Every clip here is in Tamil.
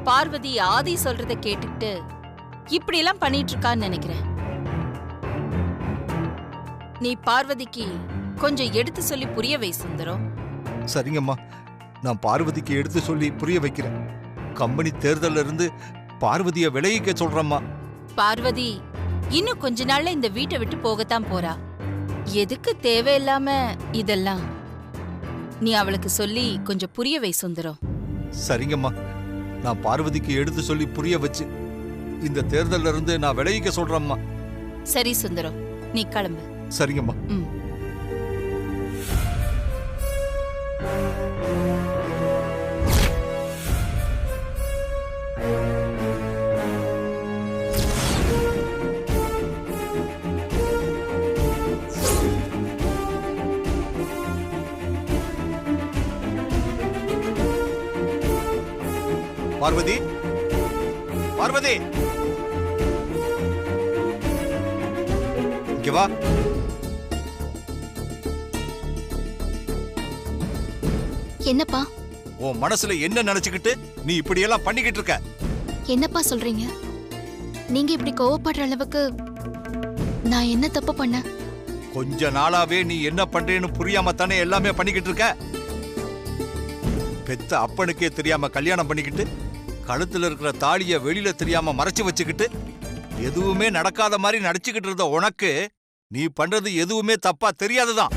பார்வதி ஆதி சொல்றத கேட்டுக்கிட்டு இப்படி எல்லாம் பண்ணிட்டு இருக்கான்னு நினைக்கிறேன். நீ பார்வதிக்கு கொஞ்சம் எடுத்து சொல்லி புரிய வை சுந்தரம். சரிங்கம்மா, நான் பார்வதிக்கு எடுத்து சொல்லி புரிய வைக்கிறேன். கம்பெனி தேர்தல்ல இருந்து பார்வதிய விலகிக்க சொல்றம்மா. பார்வதி இன்னும் கொஞ்ச நாள்ல இந்த வீட்டை விட்டு போகத்தான் போறா. எதுக்கு தேவையில்லாம இதெல்லாம்? நீ அவளுக்கு சொல்லி கொஞ்சம் புரிய வை சுந்தரம். சரிங்கம்மா, நான் பார்வதிக்கு எடுத்து சொல்லி புரிய வச்சு இந்த தேர்தல்ல இருந்து நான் விலகிக்க சொல்றேம்மா. சரி சுந்தரம், நீ கிளம்பு. சரிங்கம்மா. பார்வதி, பார்வதி, இங்க வா. என்னப்பா? உன் மனசுல என்ன நினைச்சுக்கிட்டு நீ இப்படி எல்லாம் பண்ணிக்கிட்டு இருக்க? என்னப்பா சொல்றீங்க? நீங்க இப்படி கோவப்படுற அளவுக்கு நான் என்ன தப்பு பண்ண? கொஞ்ச நாளாவே நீ என்ன பண்றேன்னு புரியாம தானே எல்லாமே பண்ணிக்கிட்டு இருக்க. பெத்த அப்பனுக்கே தெரியாம கல்யாணம் பண்ணிக்கிட்டு, கழுத்துல இருக்கிற தாலிய வெளியில தெரியாம மறைச்சு வச்சுக்கிட்டு, எதுவுமே நடக்காத மாதிரி நடிச்சுக்கிட்டு இருந்த உனக்கு நீ பண்றது எதுவுமே தப்பா தெரியாதுதான்.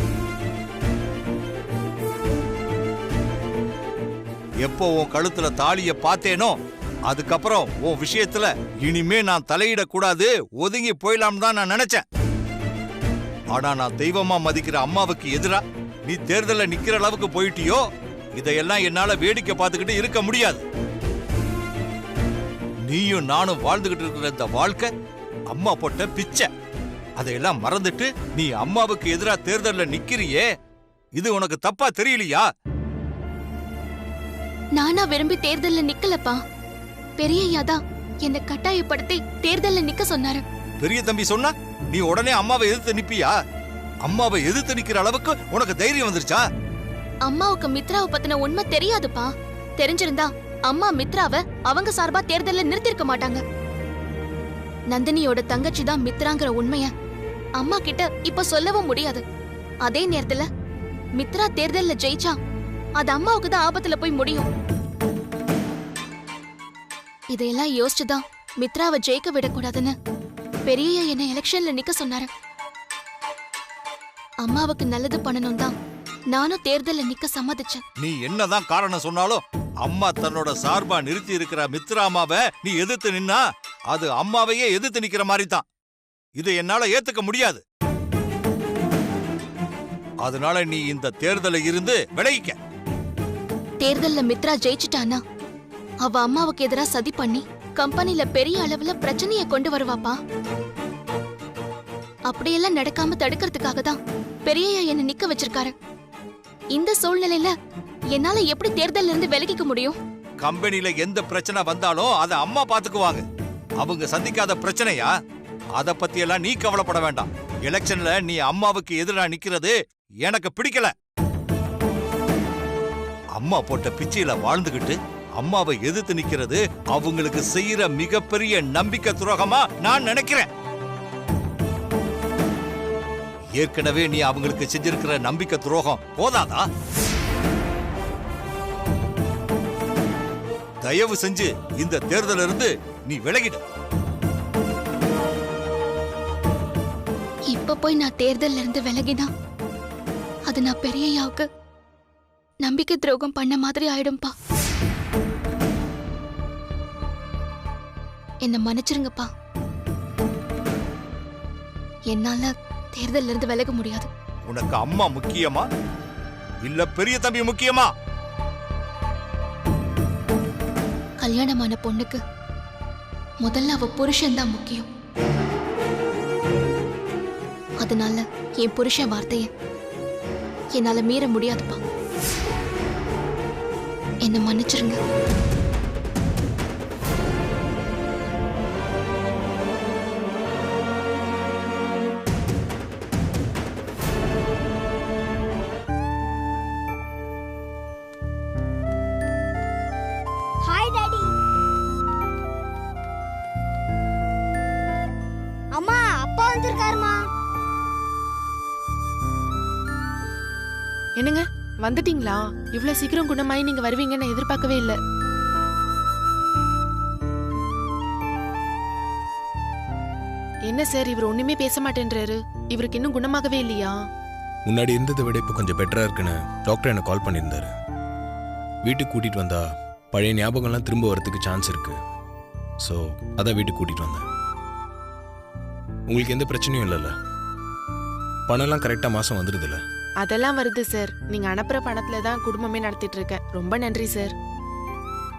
எப்போ உன் கழுத்துல தாலிய பார்த்தேனோ அதுக்கப்புறம் உன் விஷயத்துல இனிமே நான் தலையிடக்கூடாது, ஒதுங்கி போயிடலாம் தான் நான் நினைச்சேன். ஆனா நான் தெய்வமா மதிக்கிற அம்மாவுக்கு எதிரா நீ தேர்தல்ல நிக்கிற அளவுக்கு போயிட்டியோ, இதையெல்லாம் என்னால வேடிக்கை பார்த்துக்கிட்டு இருக்க முடியாது. நீயும் நானும் வாழ்ந்துகிட்டு இருக்கிற இந்த வாழ்க்கை அம்மா போட்ட பிச்சை. அதையெல்லாம் மறந்துட்டு நீ அம்மாவுக்கு எதிரா தேர்தல்ல நிக்கிறியே, இது உனக்கு தப்பா தெரியலையா? நானா விரும்பி தேர்தல்ல நிக்கலப்பா. பெரியய்யா தான் என்ன கட்டாயப்படுத்தி தேர்தல்ல நிக்க சொன்னாரு. பெரிய தம்பி சொன்னா நீ உடனே அம்மாவை எதிர்த்து நிப்பியா? அம்மாவை எதிர்த்து நிக்கிற அளவுக்கு உனக்கு தைரியம் வந்துருச்சா? அம்மாவுக்கு மித்ராவை பத்தின உண்மை தெரியாதுப்பா. தெரிஞ்சிருந்தா அம்மா மித்ராவை அவங்க சார்பா தேர்தல்ல நிறுத்திருக்க மாட்டாங்க. நந்தினியோட தங்கச்சி தான் மித்ராங்கிற உண்மைய அம்மா கிட்ட இப்ப சொல்லவும் முடியாது. அதே நேரத்துல மித்ரா தேர்தல்ல ஜெயிச்சா அது அம்மாவுக்கு தான் ஆபத்துல போய் முடியும். இதையெல்லாம் யோசிச்சுதான் மித்ராவை ஜெயிக்க விடக்கூடாதுன்னு பெரிய என்ன எலெக்ஷன்ல நிக்க சொன்னாரு. அம்மாவுக்கு நல்லது பண்ணணும் தான் நானும் தேர்தல்ல நிக்க சம்மதிச்சேன். நீ என்னதான் காரணம் சொன்னாலும் அம்மா தன்னோட சார்பா நிறுத்தி இருக்கிற மித்ரா அம்மாவை நீ எதிர்த்து நின்னா அது அம்மாவையே எதிர்த்து நிக்கிற மாதிரி தான். இதை என்னால ஏத்துக்க முடியாது. அதனால நீ இந்த தேர்தல இருந்து விலகிக்க. தேர்தல்ல மித்ரா ஜெயிச்சிட்டானா அவ அம்மாவுக்கு எதிரா சதி பண்ணி கம்பெனில பெரிய அளவுல பிரச்சனைய கொண்டு வருவாப்பா. அப்படியெல்லாம் நடக்காம தடுக்கிறதுக்காக தான் பெரியய்யா என்ன நிக்க வச்சிருக்காரு. இந்த சூழ்நிலையில என்னால எப்படி தேர்தல்ல இருந்து விலகிக்க முடியும்? கம்பெனில எந்த பிரச்சனை வந்தாலும் அதை அம்மா பாத்துக்குவாங்க. அவங்க சந்திக்காத பிரச்சனையா? அத பத்தி எல்லாம் நீ கவலைப்பட வேண்டாம். எலெக்ஷன்ல நீ அம்மாவுக்கு எதிரா நிக்கிறது எனக்கு பிடிக்கல. அம்மா போட்ட பிச்சையில வாழ்ந்துகிட்டு அம்மாவை எதிர்த்து நிக்கிறது அவங்களுக்கு செய்யற மிகப்பெரிய நம்பிக்கை துரோகமா நான் நினைக்கிறேன். ஏற்கனவே நீ அவங்களுக்கு செஞ்சிருக்கிற நம்பிக்கை துரோகம் போதாதா? தயவு செஞ்சு இந்த தேர்தல இருந்து நீ விலகிடு. இப்ப போய் நான் தேர்தல்ல இருந்து விலகிதான் அது நான் பெரியய்யாவுக்கு நம்பிக்கை துரோகம் பண்ண மாதிரி ஆயிடும்பா. என்ன மன்னிச்சிருங்கப்பா. என்னால தேர்தல்ல இருந்து விலக முடியாது. உனக்கு அம்மா முக்கியமா இல்ல பெரிய தம்பி முக்கியமா? கல்யாணமான பொண்ணுக்கு முதல்ல அவ புருஷன் தான் முக்கியம். அதனால என் புருஷன் வார்த்தைய என்னால மீற முடியாதுப்பா. என்ன மன்னிச்சிருங்க. Hi daddy. இருக்காருமா. என்னங்க வந்துட்டீங்களா? இவ்வளவு சீக்கிரம் குணமாயி நீங்க வருவீங்கன்னு எதிர்பார்க்கவே இல்ல. என்ன சார் இவர் ஒண்ணுமே பேச மாட்டேன்றாரு? இவருக்கு இன்னும் குணமாகவே இல்லையா? முன்னாடி இருந்ததை விட இப்போ கொஞ்சம் பெட்டரா இருக்குன்னு டாக்டர் எனக்கு கால் பண்ணியிருந்தாரு. வீட்டுக்கு கூட்டிட்டு வந்தா பழைய ஞாபகம்லாம் திரும்ப வரதுக்கு சான்ஸ் இருக்கு. ஸோ அதான் வீட்டுக்கு கூட்டிட்டு வந்தேன். உங்களுக்கு எந்த பிரச்சனையும் இல்லைல்ல? பணம்லாம் கரெக்டாக மாதம் வந்துடுதுல்ல? அதெல்லாம் வருது சார். நீங்க அனுப்புற பணத்துல தான் குடும்பமே நடத்திட்டு இருக்கேன். ரொம்ப நன்றி சார்.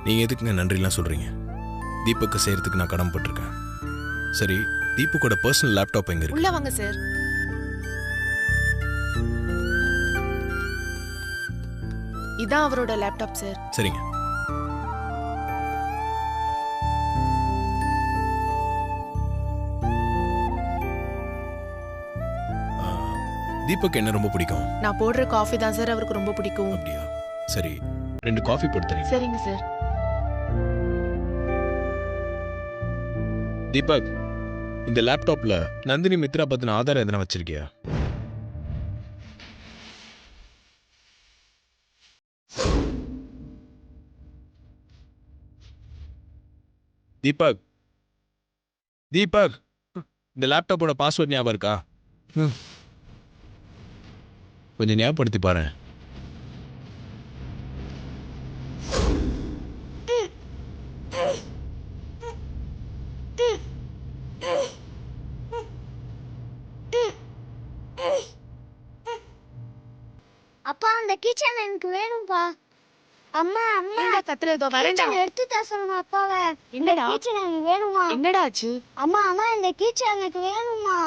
நீங்கள் எதுக்குங்க நன்றிலாம் சொல்கிறீங்க? தீபக்கு செய்கிறதுக்கு நான் கடமைப்பட்டிருக்கேன். சரி, தீபக்கோட பர்சனல் லேப்டாப் எங்கே இருக்கு? உள்ள வாங்க சார். இதான் அவரோட லேப்டாப் சார். சரிங்க. தீபக் என்ன ரொம்ப பிடிக்கும்? நான் போடுற காஃபி தான் சார் அவருக்கு ரொம்ப பிடிக்கும். அப்படியா? சரி, 2 காஃபி போட்டு தரீங்க? சரிங்க சார். தீபக், இந்த லேப்டாப்ல நந்தினி மித்ரா பத்தின ஆதாரம் எதனா வச்சிருக்கியா? தீபக், தீபக், இந்த லேப்டாப்போட பாஸ்வேர்ட் ஞாபகம் இருக்கா? கொஞ்சம் ஞாபகப்படுத்தி பாரு. அப்பா அந்த கிச்சன் எனக்கு வேணும்பா. அம்மா அம்மா கத்துறதோ வரேன்டா. kitchen எடுத்து தர சொல்லுங்க அப்பாவை. என்னடா? கிச்சன் எனக்கு வேணுமா? என்னடா ஆச்சு? அம்மா அம்மா இந்த கிச்சன் எனக்கு வேணுமா?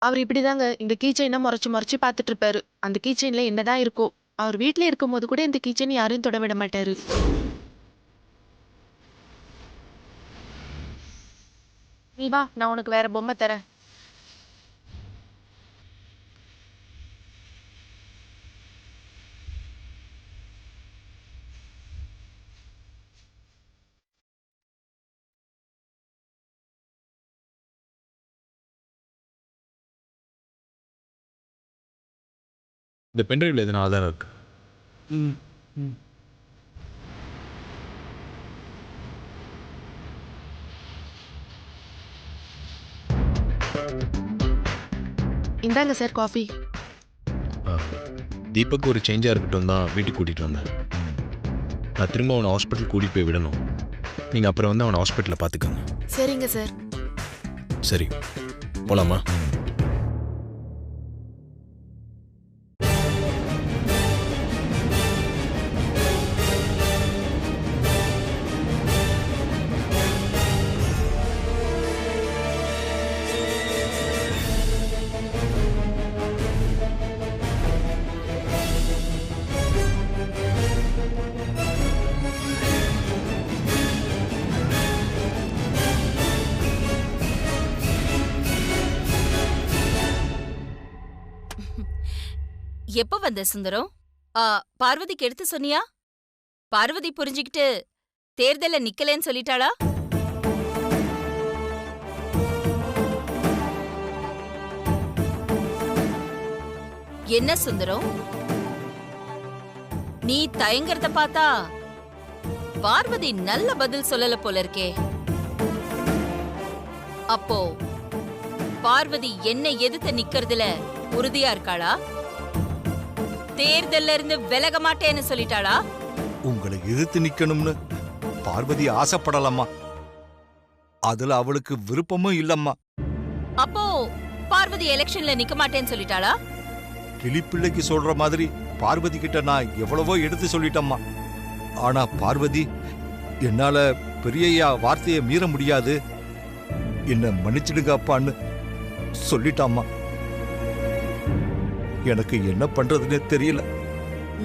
அவர் இப்படிதாங்க இந்த கீச்சைனை முறைச்சு முறைச்சு பார்த்துட்டு இருப்பாரு. அந்த கீச்சைன்ல என்னதான் இருக்கோ. அவர் வீட்ல இருக்கும்போது கூட இந்த கீச்சைன் யாரையும் தொட விட மாட்டாரு. நீ வா, நான் உனக்கு வேற பொம்மை தரேன். இந்த பென்ட்ரைவ்ல எதனா ஆதாரம் இருக்கு? இந்தாங்க சார் காஃபி. தீபக் ஒரு சேஞ்சாக இருக்கட்டும் தான் வீட்டுக்கு கூட்டிகிட்டு வந்தேன். நான் திரும்ப அவனை ஹாஸ்பிட்டல் கூட்டிகிட்டு போய் விடணும். நீங்கள் அப்புறம் வந்து அவனை ஹாஸ்பிட்டலில் பார்த்துக்கோங்க. சரிங்க சார். சரி, போலாமா? எப்ப வந்த சுந்தரம்? பார்வதிக்கு எடுத்து சொன்னியா? பார்வதி புரிஞ்சுக்கிட்டு தேர்தல்ல நிக்கலன்னு சொல்லிட்டாளா? என்ன சுந்தரம், நீ தயங்கறத பார்த்தா பார்வதி நல்ல பதில் சொல்லல போல இருக்கே. அப்போ பார்வதி என்ன எதிர்த்து நிக்கிறதுல உறுதியா இருக்காளா? தேர்தல்ல இருந்து விலக மாட்டேன்னு சொல்லிட்டாளா? உங்களை எதிர்த்து நிக்கணும்னு பார்வதி ஆசைப்படலம்மா. அதுல அவளுக்கு விருப்பமும் இல்லம்மா. அப்போ பார்வதி எலெக்ஷன்ல நிக்க மாட்டேன்னு சொல்லிட்டாளா? கிளிப்பிள்ளைக்கு சொல்ற மாதிரி பார்வதி கிட்ட நான் எவ்வளவோ எடுத்து சொல்லிட்டம்மா. ஆனா பார்வதி என்னால பெரியய்யா வார்த்தையை மீற முடியாது, என்ன மன்னிச்சிடுங்க அப்பான்னு சொல்லிட்டாம்மா. எனக்கு என்ன பண்றதுன்னே தெரியல.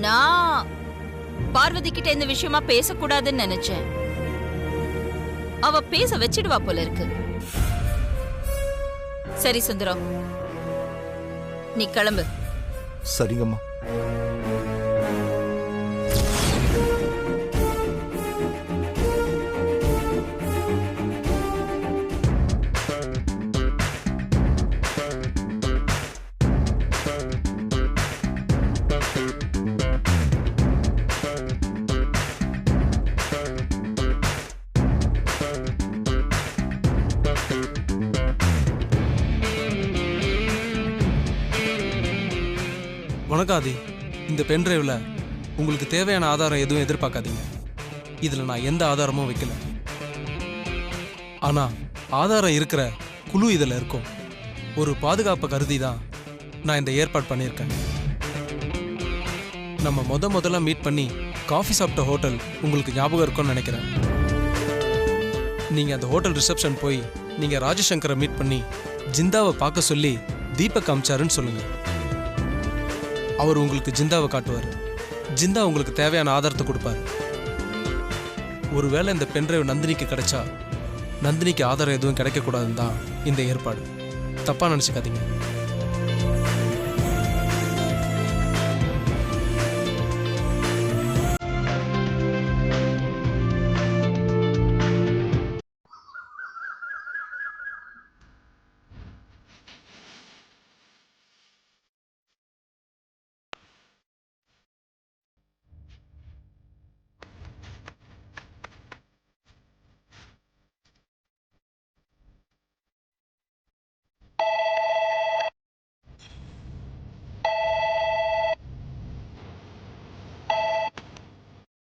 நான் பார்வதி கிட்ட இந்த விஷயமா பேசக்கூடாதுன்னு நினைச்சேன். அவ பேச வச்சிடுவா போல இருக்கு. சரி சுந்தரம், நீ கிளம்பு. சரிங்கம்மா. வணக்கம் ஆதி. இந்த பென்ட்ரைவில் உங்களுக்கு தேவையான ஆதாரம் எதுவும் எதிர்பார்க்காதீங்க. இதில் நான் எந்த ஆதாரமும் வைக்கல. ஆனால் ஆதாரம் இருக்கிற குழு இதில் இருக்கும். ஒரு பாதுகாப்பை கருதி தான் நான் இந்த ஏற்பாடு பண்ணியிருக்கேன். நம்ம முதல்ல மீட் பண்ணி காஃபி சாப்பிட்ட ஹோட்டல் உங்களுக்கு ஞாபகம் இருக்கும்னு நினைக்கிறேன். நீங்கள் அந்த ஹோட்டல் ரிசப்ஷன் போய் நீங்கள் ராஜசங்கரை மீட் பண்ணி ஜிந்தாவை பார்க்க சொல்லி தீபக் அமிச்சாருன்னு சொல்லுங்கள். அவர் உங்களுக்கு ஜிந்தாவை காட்டுவார். ஜிந்தா உங்களுக்கு தேவையான ஆதாரத்தை கொடுப்பார். ஒருவேளை இந்த பென்ட்ரைவ் நந்தினிக்கு கிடைச்சா நந்தினிக்கு ஆதாரம் எதுவும் கிடைக்கக்கூடாதுன்னு தான் இந்த ஏற்பாடு. தப்பாக நினச்சிக்காதீங்க.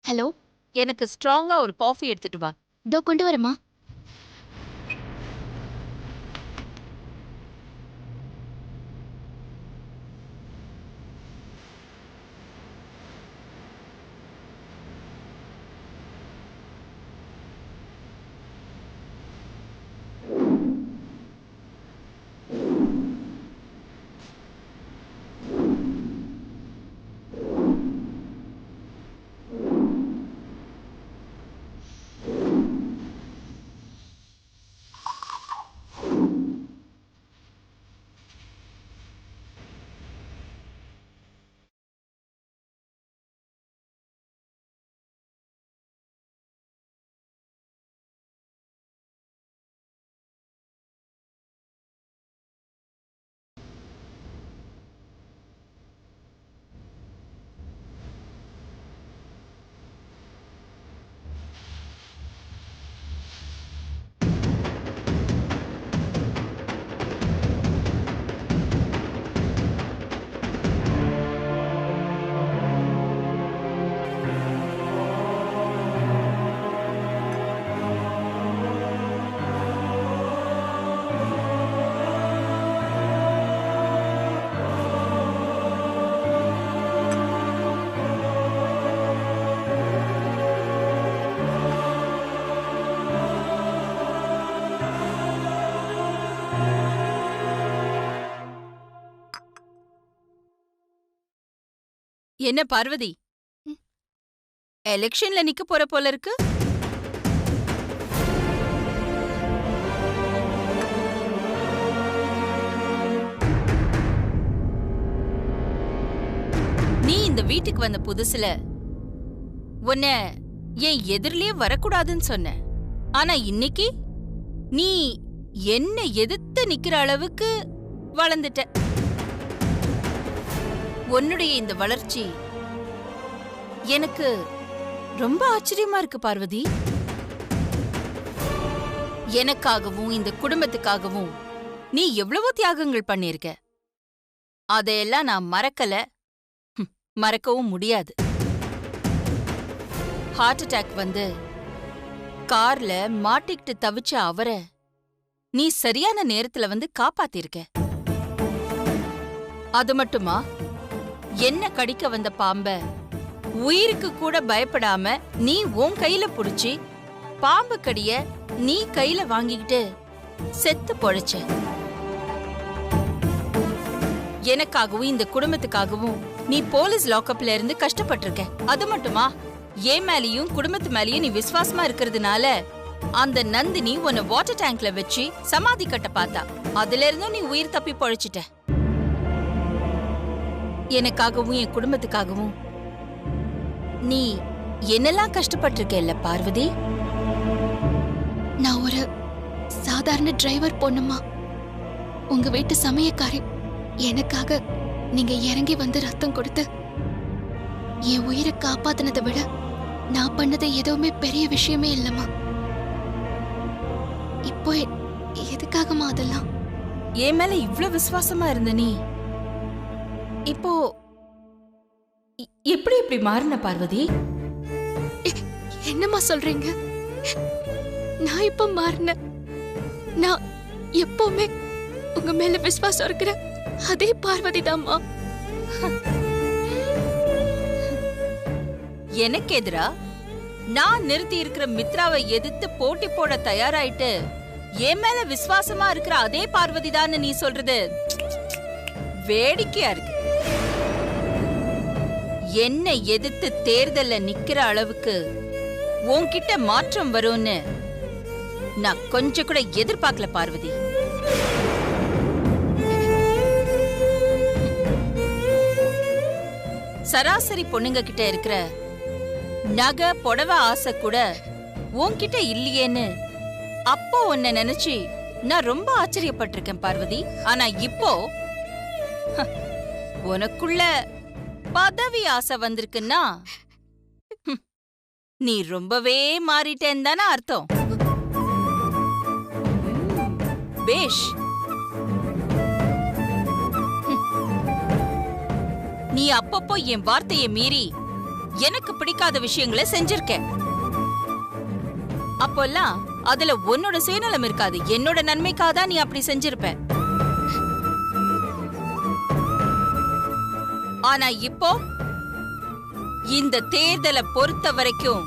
ஹலோ, எனக்கு ஸ்ட்ராங்கா ஒரு காஃபி எடுத்துட்டு வா. இதோ கொண்டு வரமா. என்ன பார்வதி, எலெக்ஷன்ல நிக்க போற போல இருக்கு. நீ இந்த வீட்டுக்கு வந்த புதுசுல உன்னை என் எதிரிலே வரக்கூடாதுன்னு சொன்ன. ஆனா இன்னைக்கு நீ என்ன எதிர்த்து நிக்கிற அளவுக்கு வளர்ந்துட்ட. உன்னுடைய இந்த வளர்ச்சி எனக்கு ரொம்ப ஆச்சரியமா இருக்கு பார்வதி. எனக்காகவும் இந்த குடும்பத்துக்காகவும் நீ எவ்வளவோ தியாகங்கள் பண்ணிருக்க. அதையெல்லாம் நான் மறக்கல, மறக்கவும் முடியாது. ஹார்ட் அட்டாக் வந்து கார்ல மாட்டிக்கிட்டு தவிச்ச அவரை நீ சரியான நேரத்துல வந்து காப்பாத்திருக்க. அது மட்டுமா, என்ன கடிக்க வந்த பாம்ப உயிருக்கு கூட பயப்படாம நீ உன் கையில புடிச்சு பாம்பு கடிய நீ கையில வாங்கிக்கிட்டு செத்து பொழைச்ச. எனக்காகவும் இந்த குடும்பத்துக்காகவும் நீ போலீஸ் லாக்அப்ல இருந்து கஷ்டப்பட்டிருக்க. அது மட்டுமா, என் மேலையும் குடும்பத்து மேலேயும் நீ விசுவாசமா இருக்கிறதுனால அந்த நந்தினி உன்னை வாட்டர் டேங்க்ல வச்சு சமாதி கட்ட பார்த்தா. அதுல இருந்தும் நீ உயிர் தப்பி பொழைச்சிட்ட. எனக்காகவும் என் குடும்பத்துக்காகவும் நீ என்னெல்லாம் கஷ்டப்பட்டிருக்கேல்ல பார்வதி. நான் ஒரு சாதாரண டிரைவர் பொண்ணுமா, உங்க வீட்டு சமையக்காரி. எனக்காக நீங்க இறங்கி வந்து ரத்தம் கொடுத்து என் உயிரை காப்பாத்தினதை விட நான் பண்ணது எதுவுமே பெரிய விஷயமே இல்லம்மா. இப்போ எதுக்காகமா அதெல்லாம்? என் மேல இவ்ளோ விசுவாசமா இருந்த நீ இப்போ எப்படி இப்படி மாறின பார்வதி? என்னம்மா சொல்றீங்க? நான் இப்ப மாறினேன். நான் எப்பவுமே உங்க மேல விசுவாசம் இருக்கிற அதே பார்வதி தான்மா. எனக்கு எதிரா நான் நிறுத்தி இருக்கிற மித்ராவை எதிர்த்து போட்டி போட தயாராயிட்டு என் மேல விசுவாசமா இருக்கிற அதே பார்வதி தான் நீ சொல்றது வேடிக்கையா இருக்கு. என்னை எதிர்த்து தேர்தல்ல நிக்கிற அளவுக்கு உன்கிட்ட மாற்றம் வரும்னு நான் கொஞ்சம் கூட எதிர்பார்க்கல பார்வதி. சராசரி பொண்ணுங்க கிட்ட இருக்கிற நகை புடவை ஆசை கூட உன்கிட்ட இல்லையேன்னு அப்போ உன்னை நினைச்சு நான் ரொம்ப ஆச்சரியப்பட்டிருக்கேன் பார்வதி. ஆனா இப்போ உனக்குள்ள பதவி ஆசை வந்திருக்குன்னா நீ ரொம்பவே மாறிட்டேன்னு தானே அர்த்தம். பேஷ். நீ அப்பப்போ என் வார்த்தையை மீறி எனக்கு பிடிக்காத விஷயங்களை செஞ்சிருக்க. அப்போல்லாம் அதுல உன்னோட சுயநலம் இருக்காது, என்னோட நன்மைக்காதான் நீ அப்படி செஞ்சிருப்ப. ஆனா இப்போ இந்த தேர்தலை பொறுத்த வரைக்கும்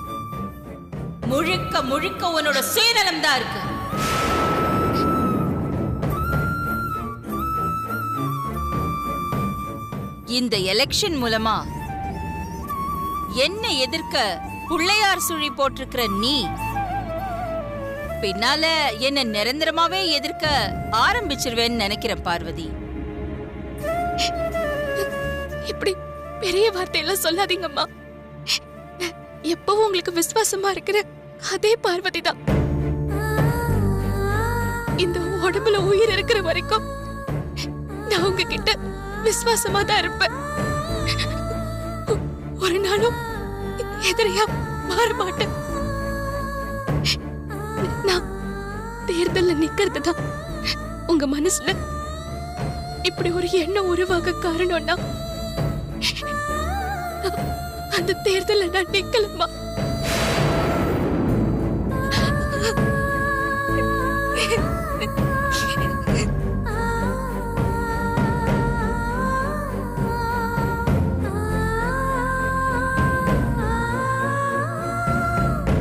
முழுக்க முழுக்க உன்னோட சுயநலம் தான் இருக்கு. இந்த எலெக்ஷன் மூலமா என்ன எதிர்க்க பிள்ளையார் சுழி போட்டிருக்கிற நீ பின்னால என்ன நிரந்தரமாவே எதிர்க்க ஆரம்பிச்சிருவேன்னு நினைக்கிறேன் பார்வதி. இப்படி பெரிய வார்த்தையெல்லாம் சொல்லாதீங்கம்மா. எப்பவும் உங்களுக்கு விசுவாசமா இருக்கிற அதே பார்வதி தான். இந்த உடம்புல உயிர் இருக்கிற வரைக்கும் நான் உங்ககிட்ட விசுவாசமா தான் இருப்பேன். ஒரு நாளும் எதிரியா மாற மாட்டேன். நான் தேர்தல்ல நிக்கிறது தான் உங்க மனசுல இப்படி ஒரு எண்ணம் உருவாக காரணம்னா அந்த தேர்தல்ல நான் நிக்கலம்மா.